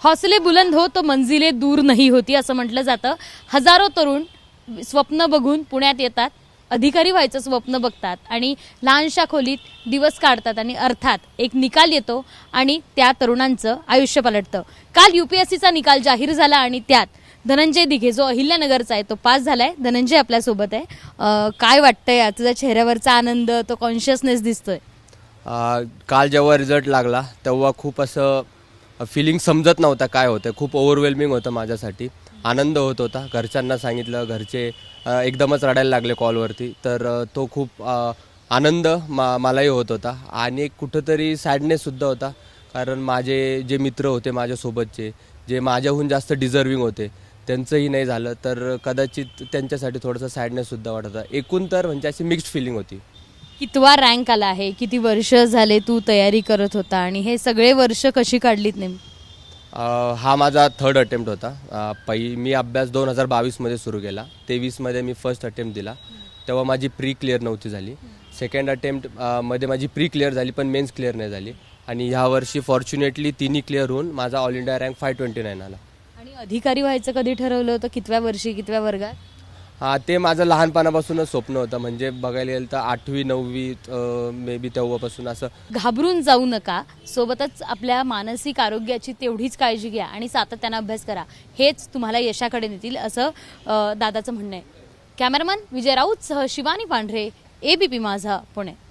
हौसले बुलंद हो तो मंजिले दूर नहीं होती असं म्हटलं जातं. हजारो तरुण स्वप्न बघून पुण्यात येतात, अधिकारी व्हायचं स्वप्न बघतात आणि लहानशा खोलीत दिवस काढतात आणि अर्थात एक निकाल येतो आणि त्या तरुणांचं आयुष्य पलटतं. काल UPSCचा निकाल जाहीर झाला आणि त्यात धनंजय दिघे जो अहिल्यानगरचा आहे तो पास झालाय. धनंजय आपल्यासोबत आहे. काय वाटतंय, तुझ्या चेहऱ्यावरचा आनंद, तो कॉन्शियसनेस दिसतोय? काल जेव्हा रिझल्ट लागला तेव्हा खूप असं फिलिंग समजत नव्हता काय होतं. खूप ओव्हरवेल्मिंग होतं माझ्यासाठी. आनंद होत होता. घरच्यांना सांगितलं, घरचे एकदमच रडायला लागले कॉलवरती. तर तो खूप आनंद मलाही होत होता आणि कुठंतरी सॅडनेससुद्धा होता. कारण माझे जे मित्र होते माझ्यासोबतचे, जे माझ्याहून जास्त डिझर्विंग होते, त्यांचंही नाही झालं. तर कदाचित त्यांच्यासाठी थोडंसं सॅडनेससुद्धा वाटत होता. एकूण तर म्हणजे अशी मिक्स्ड फिलिंग होती. कितवा रँक आला आहे? किती वर्ष झाले तू तयारी करत होता आणि हे सगळे वर्ष कशी काढलीत नेमकी? हा माझा थर्ड अटेम्प्ट होता. मी अभ्यास 2022मध्ये सुरू केला. 23मध्ये मी फर्स्ट अटेम्प्ट दिला. तेव्हा माझी प्री क्लिअर नव्हती झाली. सेकंड अटेम्प्ट मध्ये माझी प्री क्लिअर झाली पण मेन्स क्लिअर नाही झाली. आणि ह्या वर्षी फॉर्च्युनेटली तिन्ही क्लिअर होऊन माझा ऑल इंडिया रँक 529 आला. आणि अधिकारी व्हायचं कधी ठरवलं होतं? कितव्या वर्षी, कितव्या वर्गात? ते माझं लहानपणापासूनच स्वप्न होतं. म्हणजे बघायला गेलं तर 8वी 9वी मे बी तेव्हापासून असं. घाबरून जाऊ नका, सोबतच आपल्या मानसिक आरोग्याची तेवढीच काळजी घ्या आणि सातत्यानं अभ्यास करा. हेच तुम्हाला यशाकडे नेतील असं दादाचं म्हणणं आहे. कॅमेरामन विजय राऊत सह शिवानी पांढरे, ABP माझा, पुणे.